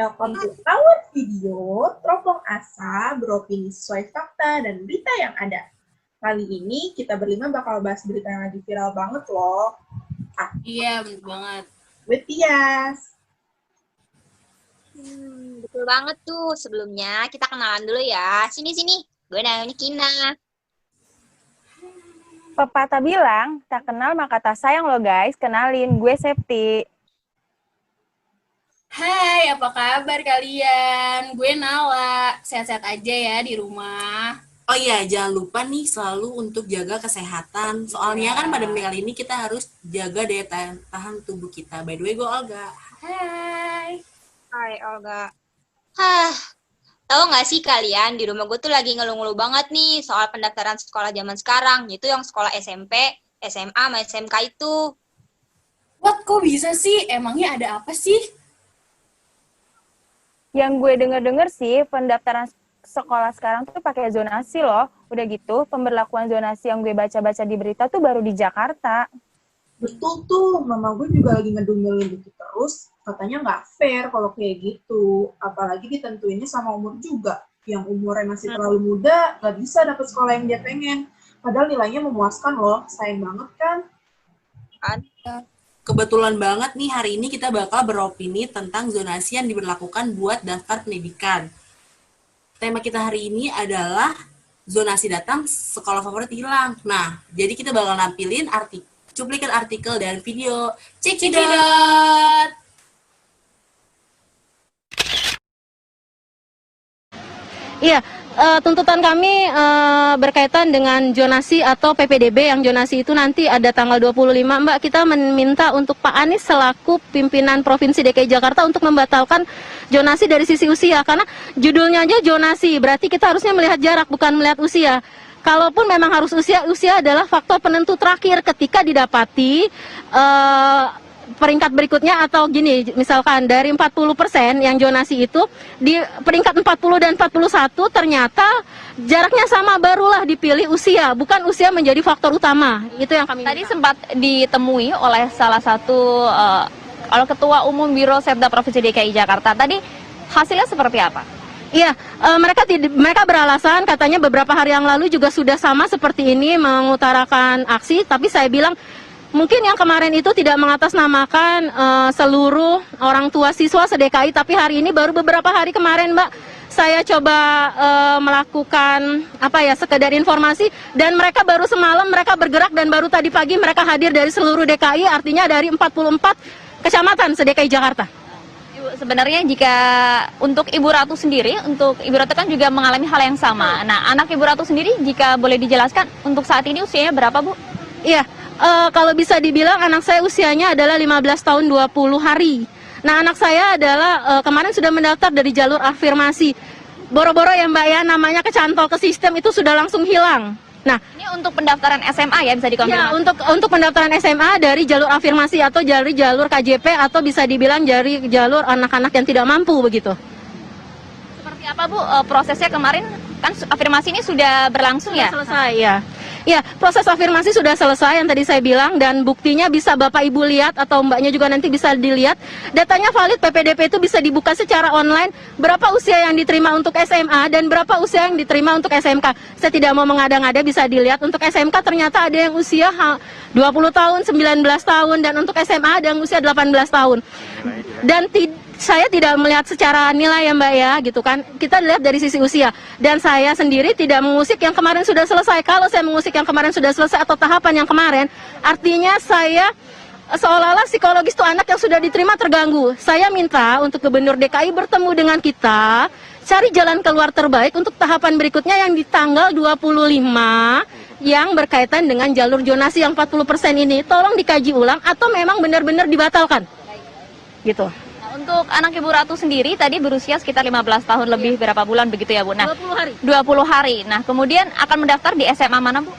Welcome to our video, Teropong Asa, beropini sesuai fakta dan berita yang ada. Kali ini kita berlima bakal bahas berita yang lagi viral banget loh. Iya, bener banget. With Tias. Betul banget tuh. Sebelumnya kita kenalan dulu ya. Sini. Gue namanya Kina. Pepatah bilang, tak kenal maka tak sayang lo guys. Kenalin, gue Septi. Hai, apa kabar kalian? Gue Nala. Sehat-sehat aja ya di rumah. Oh iya, jangan lupa nih selalu untuk jaga kesehatan. Soalnya kan pada kali ini kita harus jaga daya tahan tubuh kita. By the way, gue Olga. Hai. Hai Olga. Tahu nggak sih kalian, di rumah gue tuh lagi ngeluh-ngeluh banget nih soal pendaftaran sekolah zaman sekarang, yaitu yang sekolah SMP, SMA, sama SMK itu. What, kok bisa sih? Emangnya ada apa sih? Yang gue denger-denger sih, pendaftaran sekolah sekarang tuh pakai zonasi loh. Udah gitu, pemberlakuan zonasi yang gue baca-baca di berita tuh baru di Jakarta. Betul tuh, mama gue juga lagi ngedumel gitu terus. Katanya nggak fair kalau kayak gitu. Apalagi ditentuinnya sama umur juga. Yang umurnya masih terlalu muda, nggak bisa dapet sekolah yang dia pengen. Padahal nilainya memuaskan loh, sayang banget kan? Kebetulan banget nih hari ini kita bakal beropini tentang zonasi yang diberlakukan buat daftar pendidikan. Tema kita hari ini adalah zonasi datang, sekolah favorit hilang. Nah, jadi kita bakal nampilin cuplikan artikel dan video. Cekidot! Iya, tuntutan kami berkaitan dengan zonasi atau PPDB, yang zonasi itu nanti ada tanggal 25, Mbak. Kita meminta untuk Pak Anies selaku pimpinan Provinsi DKI Jakarta untuk membatalkan zonasi dari sisi usia, karena judulnya aja zonasi, berarti kita harusnya melihat jarak, bukan melihat usia. Kalaupun memang harus usia adalah faktor penentu terakhir ketika didapati peringkat berikutnya, atau gini, misalkan dari 40% yang zonasi itu, di peringkat 40 dan 41 ternyata jaraknya sama, barulah dipilih usia, bukan usia menjadi faktor utama. Itu yang kami tadi sempat ditemui oleh salah satu Ketua Umum Biro Setda Provinsi DKI Jakarta. Tadi hasilnya seperti apa? Iya, mereka beralasan katanya beberapa hari yang lalu juga sudah sama seperti ini mengutarakan aksi, tapi saya bilang mungkin yang kemarin itu tidak mengatasnamakan seluruh orang tua siswa se-DKI, tapi hari ini baru beberapa hari kemarin, Mbak, saya coba melakukan sekedar informasi, dan mereka baru semalam mereka bergerak, dan baru tadi pagi mereka hadir dari seluruh DKI, artinya dari 44 kecamatan se-DKI Jakarta. Ibu, sebenarnya jika untuk Ibu Ratu sendiri, Ibu Ratu kan juga mengalami hal yang sama. Nah, anak Ibu Ratu sendiri, jika boleh dijelaskan, untuk saat ini usianya berapa, Bu? Iya. Kalau bisa dibilang anak saya usianya adalah 15 tahun 20 hari. Nah, anak saya adalah kemarin sudah mendaftar dari jalur afirmasi. Boro-boro ya Mbak ya, namanya kecantol ke sistem itu sudah langsung hilang. Nah, ini untuk pendaftaran SMA ya, bisa dikonfirmasi? Ya, untuk pendaftaran SMA dari jalur afirmasi atau dari jalur KJP, atau bisa dibilang dari jalur anak-anak yang tidak mampu begitu. Seperti apa Bu prosesnya kemarin? Kan afirmasi ini sudah berlangsung ya? Selesai ya. Ya, proses afirmasi sudah selesai yang tadi saya bilang, dan buktinya bisa Bapak Ibu lihat atau Mbaknya juga nanti bisa dilihat. Datanya valid, PPDP itu bisa dibuka secara online, berapa usia yang diterima untuk SMA dan berapa usia yang diterima untuk SMK. Saya tidak mau mengada-ngada, bisa dilihat. Untuk SMK ternyata ada yang usia 20 tahun, 19 tahun, dan untuk SMA ada yang usia 18 tahun. Dan saya tidak melihat secara nilai ya Mbak ya, gitu kan. Kita lihat dari sisi usia. Dan saya sendiri tidak mengusik yang kemarin sudah selesai. Kalau saya mengusik yang kemarin sudah selesai atau tahapan yang kemarin, artinya saya seolah-olah psikologis itu anak yang sudah diterima terganggu. Saya minta untuk Gubernur DKI bertemu dengan kita, cari jalan keluar terbaik untuk tahapan berikutnya yang di tanggal 25 yang berkaitan dengan jalur zonasi yang 40% ini. Tolong dikaji ulang atau memang benar-benar dibatalkan. Gitu. Untuk anak Ibu Ratu sendiri tadi berusia sekitar 15 tahun lebih, berapa bulan begitu ya Bu? Nah, 20 hari. 20 hari. Nah, kemudian akan mendaftar di SMA mana Bu?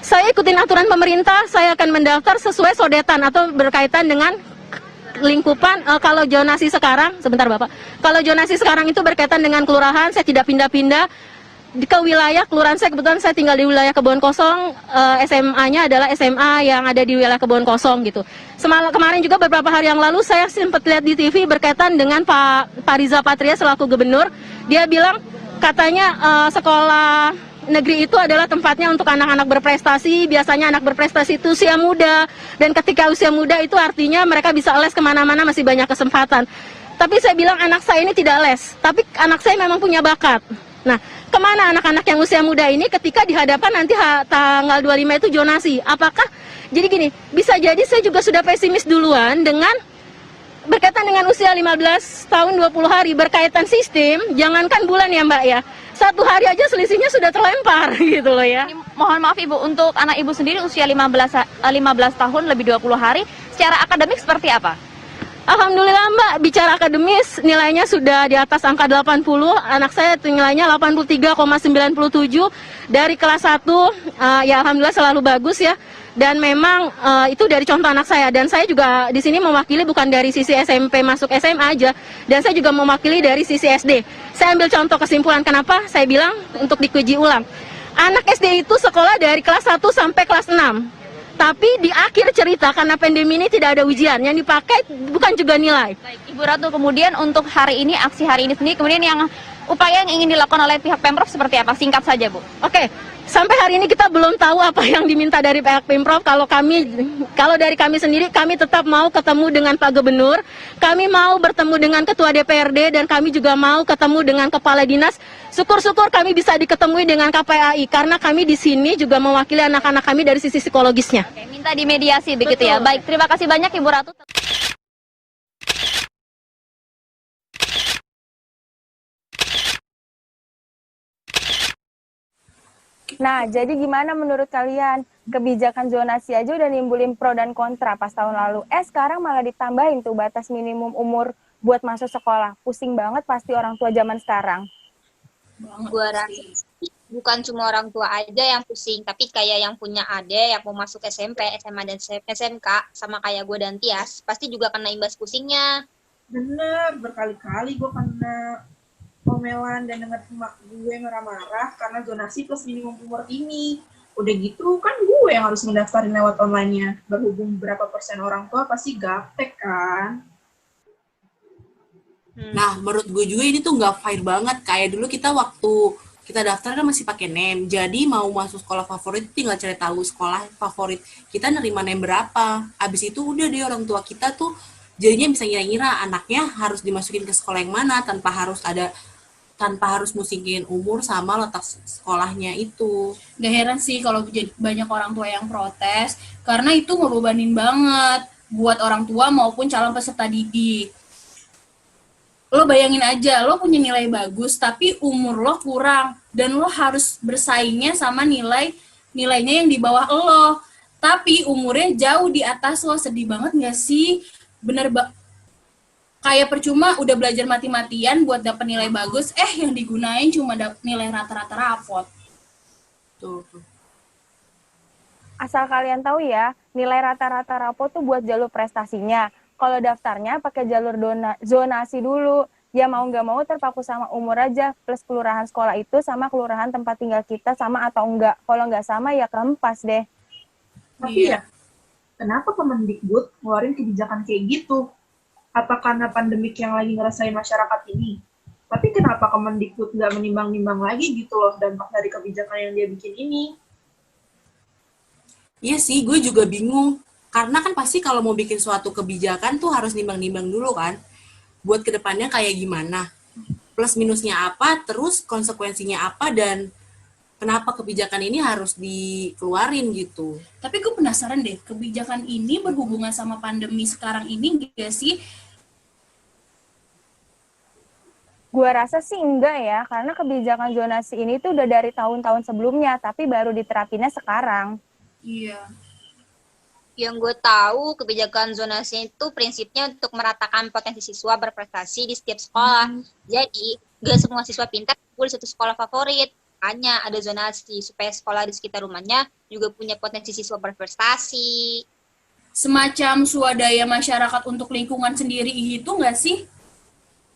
Saya ikutin aturan pemerintah, saya akan mendaftar sesuai sodetan atau berkaitan dengan lingkupan. Kalau zonasi sekarang, sebentar Bapak. Kalau zonasi sekarang itu berkaitan dengan kelurahan, saya tidak pindah-pindah. ke wilayah kelurahan saya, kebetulan saya tinggal di wilayah Kebon Kosong, SMA-nya adalah SMA yang ada di wilayah Kebon Kosong gitu. Kemarin juga beberapa hari yang lalu saya sempat lihat di TV berkaitan dengan Pak Riza Patria selaku gubernur. Dia bilang katanya sekolah negeri itu adalah tempatnya untuk anak-anak berprestasi. Biasanya anak berprestasi itu usia muda, dan ketika usia muda itu artinya mereka bisa les kemana-mana, masih banyak kesempatan. Tapi saya bilang anak saya ini tidak les, tapi anak saya memang punya bakat. Nah, kemana anak-anak yang usia muda ini ketika dihadapkan nanti tanggal 25 itu zonasi? Apakah, jadi gini, bisa jadi saya juga sudah pesimis duluan dengan berkaitan dengan usia 15 tahun 20 hari, berkaitan sistem, jangankan bulan ya Mbak ya, 1 hari aja selisihnya sudah terlempar gitu loh ya. Mohon maaf Ibu, untuk anak Ibu sendiri usia 15 tahun lebih 20 hari, secara akademik seperti apa? Alhamdulillah Mbak, bicara akademis nilainya sudah di atas angka 80. Anak saya nilainya 83,97 dari kelas 1. Ya alhamdulillah selalu bagus ya. Dan memang itu dari contoh anak saya, dan saya juga di sini mewakili bukan dari sisi SMP masuk SMA aja, dan saya juga mewakili dari sisi SD. Saya ambil contoh kesimpulan kenapa saya bilang untuk dikuji ulang. Anak SD itu sekolah dari kelas 1 sampai kelas 6. Tapi di akhir cerita karena pandemi ini tidak ada ujian, yang dipakai bukan juga nilai. Baik, Ibu Ratu, kemudian untuk hari ini, aksi hari ini sendiri, kemudian yang upaya yang ingin dilakukan oleh pihak Pemprov seperti apa? Singkat saja, Bu. Oke, sampai hari ini kita belum tahu apa yang diminta dari pihak Pemprov. Kalau dari kami sendiri, kami tetap mau ketemu dengan Pak Gubernur, kami mau bertemu dengan Ketua DPRD, dan kami juga mau ketemu dengan Kepala Dinas. Syukur-syukur kami bisa diketemui dengan KPAI, karena kami di sini juga mewakili anak-anak kami dari sisi psikologisnya. Oke, minta dimediasi begitu ya. Baik, terima kasih banyak Ibu Ratu. Nah, jadi gimana menurut kalian? Kebijakan zonasi aja udah nimbulin pro dan kontra pas tahun lalu. Sekarang malah ditambahin tuh batas minimum umur buat masuk sekolah. Pusing banget pasti orang tua zaman sekarang. Gua rasa bukan cuma orang tua aja yang pusing, tapi kayak yang punya adik yang mau masuk SMP, SMA, dan SMK, sama kayak gue dan Tias, pasti juga kena imbas pusingnya. Bener, berkali-kali gue kena omelan dan denger emak gue marah-marah karena zonasi plus minimum umur ini. Udah gitu kan gue yang harus mendaftarin lewat online-nya. Berhubung berapa persen orang tua pasti gaptek kan. Nah, menurut gue juga ini tuh nggak fair banget. Kayak dulu kita waktu kita daftar kan masih pakai NEM. Jadi mau masuk sekolah favorit tinggal cari tahu sekolah favorit kita nerima NEM berapa. Abis itu udah deh orang tua kita tuh jadinya bisa ngira-ngira anaknya harus dimasukin ke sekolah yang mana tanpa harus musingin umur sama letak sekolahnya itu. Gak heran sih kalau banyak orang tua yang protes, karena itu ngebebanin banget buat orang tua maupun calon peserta didik. Lo bayangin aja, lo punya nilai bagus, tapi umur lo kurang, dan lo harus bersaingnya sama nilainya yang di bawah lo. Tapi umurnya jauh di atas lo, sedih banget gak sih? Kayak percuma udah belajar mati-matian buat dapet nilai bagus, yang digunain cuma nilai rata-rata rapot. Tuh. Asal kalian tahu ya, nilai rata-rata rapot tuh buat jalur prestasinya. Kalau daftarnya pakai jalur zonasi dulu. Ya mau nggak mau terpaku sama umur aja, plus kelurahan sekolah itu sama kelurahan tempat tinggal kita sama atau enggak. Kalau nggak sama ya kempas deh. Tapi ya, kenapa Kemendikbud ngeluarin kebijakan kayak gitu? Apa karena pandemik yang lagi ngerasain masyarakat ini? Tapi kenapa Kemendikbud nggak menimbang-nimbang lagi gitu loh dampak dari kebijakan yang dia bikin ini? Iya sih, gue juga bingung. Karena kan pasti kalau mau bikin suatu kebijakan tuh harus nimbang-nimbang dulu kan. Buat kedepannya kayak gimana. Plus minusnya apa, terus konsekuensinya apa, dan kenapa kebijakan ini harus dikeluarin gitu. Tapi gue penasaran deh, kebijakan ini berhubungan sama pandemi sekarang ini gak sih? Gua rasa sih enggak ya, karena kebijakan zonasi ini tuh udah dari tahun-tahun sebelumnya, tapi baru diterapinnya sekarang. Iya. Yang gue tahu, kebijakan zonasi itu prinsipnya untuk meratakan potensi siswa berprestasi di setiap sekolah. Jadi, gak semua siswa pintar kuliah di satu sekolah favorit. Hanya ada zonasi supaya sekolah di sekitar rumahnya juga punya potensi siswa berprestasi. Semacam swadaya masyarakat untuk lingkungan sendiri gitu nggak sih?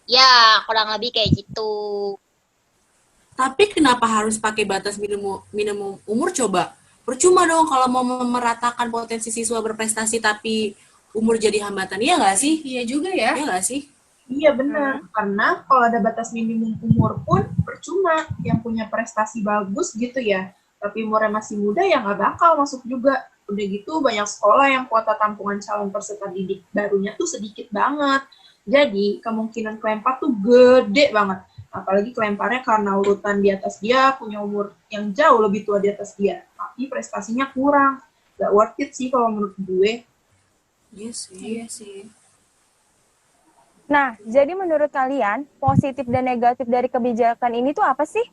Ya, kurang lebih kayak gitu. Tapi kenapa harus pakai batas minimum umur coba? Percuma dong kalau mau memeratakan potensi siswa berprestasi tapi umur jadi hambatan. Iya nggak sih? Iya juga ya. Iya nggak sih? Iya benar, karena kalau ada batas minimum umur pun percuma. Yang punya prestasi bagus gitu ya, tapi umurnya masih muda ya nggak bakal masuk juga. Udah gitu banyak sekolah yang kuota tampungan calon peserta didik barunya tuh sedikit banget. Jadi kemungkinan kelempar tuh gede banget. Apalagi kelemparnya karena urutan di atas dia punya umur yang jauh lebih tua di atas dia, tapi prestasinya kurang. Gak worth it sih kalau menurut gue. Iya sih. Iya sih. Nah, jadi menurut kalian, positif dan negatif dari kebijakan ini tuh apa sih?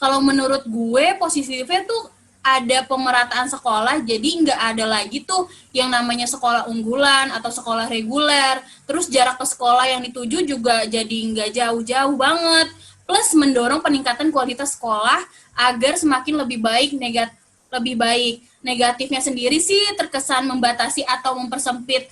Kalau menurut gue positifnya tuh ada pemerataan sekolah, jadi nggak ada lagi tuh yang namanya sekolah unggulan atau sekolah reguler. Terus jarak ke sekolah yang dituju juga jadi nggak jauh-jauh banget. Plus mendorong peningkatan kualitas sekolah agar semakin lebih baik. Negatifnya sendiri sih terkesan membatasi atau mempersempit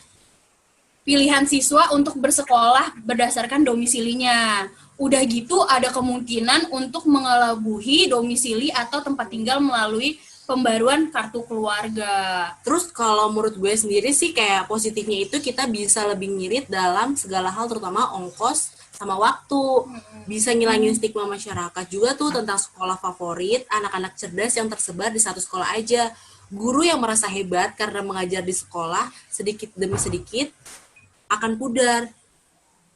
pilihan siswa untuk bersekolah berdasarkan domisilinya. Udah gitu ada kemungkinan untuk mengelabuhi domisili atau tempat tinggal melalui pembaruan kartu keluarga. Terus kalau menurut gue sendiri sih kayak positifnya itu kita bisa lebih ngirit dalam segala hal, terutama ongkos sama waktu. Bisa ngilangin stigma masyarakat juga tuh tentang sekolah favorit, anak-anak cerdas yang tersebar di satu sekolah aja. Guru yang merasa hebat karena mengajar di sekolah sedikit demi sedikit akan pudar.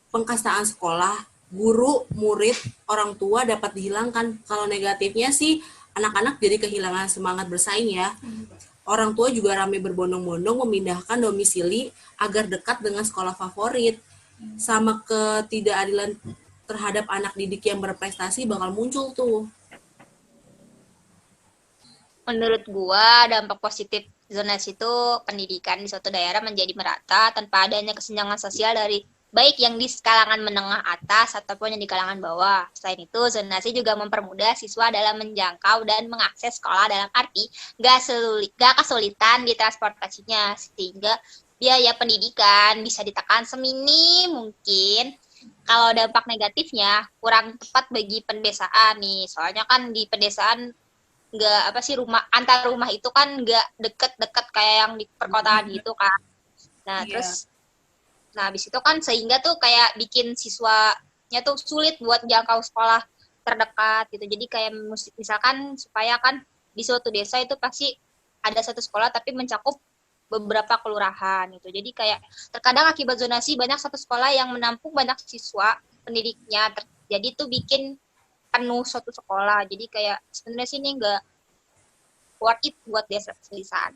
Pengkastaan sekolah, guru, murid, orang tua dapat dihilangkan. Kalau negatifnya sih anak-anak jadi kehilangan semangat bersaing ya. Orang tua juga ramai berbondong-bondong memindahkan domisili agar dekat dengan sekolah favorit. Sama ketidakadilan terhadap anak didik yang berprestasi bakal muncul tuh. Menurut gua, dampak positif zonasi itu pendidikan di suatu daerah menjadi merata tanpa adanya kesenjangan sosial dari baik yang di kalangan menengah atas ataupun yang di kalangan bawah. Selain itu, zonasi juga mempermudah siswa dalam menjangkau dan mengakses sekolah dalam arti gak kesulitan di transportasinya, sehingga biaya pendidikan bisa ditekan seminim mungkin. Kalau dampak negatifnya kurang tepat bagi pedesaan nih, soalnya kan di pedesaan antar rumah itu kan nggak deket-deket kayak yang di perkotaan gitu kan. Nah, terus habis itu kan sehingga tuh kayak bikin siswanya tuh sulit buat jangkau sekolah terdekat gitu. Jadi kayak misalkan supaya kan di suatu desa itu pasti ada satu sekolah tapi mencakup beberapa kelurahan gitu. Jadi kayak terkadang akibat zonasi banyak satu sekolah yang menampung banyak siswa pendidiknya. Jadi tuh bikin penuh suatu sekolah. Jadi kayak sebenarnya sih ini nggak worth it buat desa-desaan.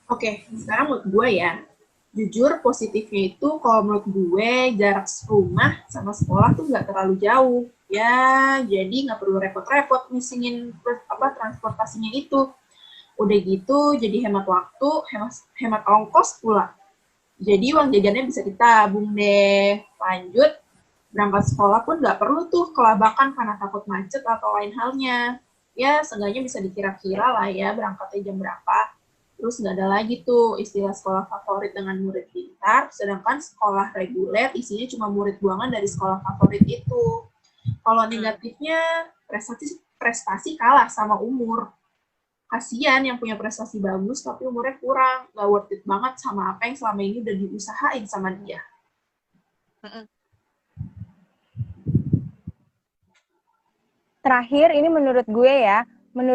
Oke, sekarang menurut gue ya, jujur positifnya itu kalau menurut gue jarak rumah sama sekolah tuh nggak terlalu jauh. Ya, jadi nggak perlu repot-repot ngisingin transportasinya itu. Udah gitu, jadi hemat waktu, hemat ongkos pula. Jadi uang jajannya bisa ditabung deh. Lanjut, berangkat sekolah pun nggak perlu tuh kelabakan karena takut macet atau lain halnya. Ya, seenggaknya bisa dikira-kira lah ya berangkatnya jam berapa. Terus nggak ada lagi tuh istilah sekolah favorit dengan murid pintar, sedangkan sekolah reguler isinya cuma murid buangan dari sekolah favorit itu. Kalau negatifnya, prestasi kalah sama umur. Kasian yang punya prestasi bagus tapi umurnya kurang. Nggak worth it banget sama apa yang selama ini udah diusahain sama dia. Terakhir, ini menurut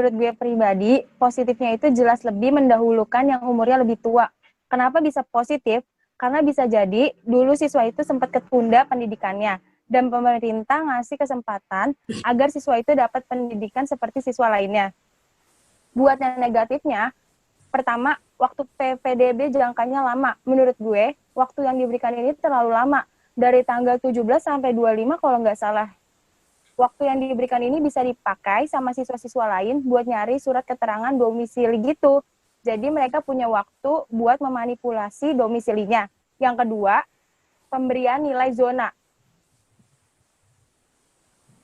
gue pribadi, positifnya itu jelas lebih mendahulukan yang umurnya lebih tua. Kenapa bisa positif? Karena bisa jadi dulu siswa itu sempat ketunda pendidikannya, dan pemerintah ngasih kesempatan agar siswa itu dapat pendidikan seperti siswa lainnya. Buat yang negatifnya, pertama, waktu PPDB jangkanya lama. Menurut gue, waktu yang diberikan ini terlalu lama. Dari tanggal 17 sampai 25 kalau nggak salah. Waktu yang diberikan ini bisa dipakai sama siswa-siswa lain buat nyari surat keterangan domisili gitu. Jadi mereka punya waktu buat memanipulasi domisilinya. Yang kedua, pemberian nilai zona.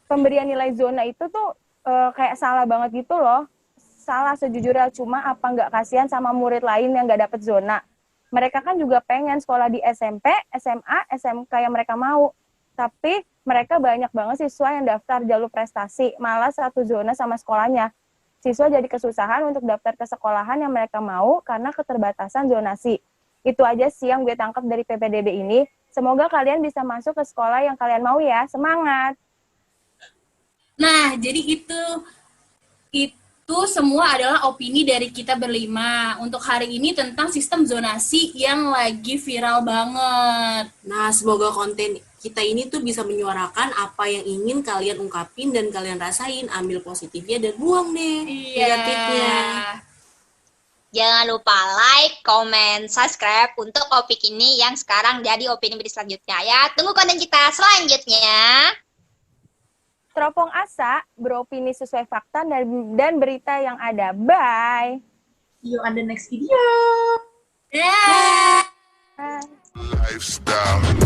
Pemberian nilai zona itu tuh kayak salah banget gitu loh. Salah sejujurnya, cuma apa nggak kasihan sama murid lain yang nggak dapet zona. Mereka kan juga pengen sekolah di SMP, SMA, SMK yang mereka mau. Tapi mereka banyak banget siswa yang daftar jalur prestasi, malah satu zona sama sekolahnya. Siswa jadi kesusahan untuk daftar ke sekolahan yang mereka mau karena keterbatasan zonasi. Itu aja sih yang gue tangkap dari PPDB ini. Semoga kalian bisa masuk ke sekolah yang kalian mau ya. Semangat! Nah, jadi itu semua adalah opini dari kita berlima untuk hari ini tentang sistem zonasi yang lagi viral banget. Nah, semoga konten kita ini tuh bisa menyuarakan apa yang ingin kalian ungkapin dan kalian rasain. Ambil positifnya dan buang deh negatifnya. Jangan lupa like, comment, subscribe untuk topik ini yang sekarang jadi opini selanjutnya ya. Tunggu konten kita selanjutnya. Teropong Asa, beropini sesuai fakta dan berita yang ada. Bye! See you on the next video. Yeah. Bye. Lifestyle.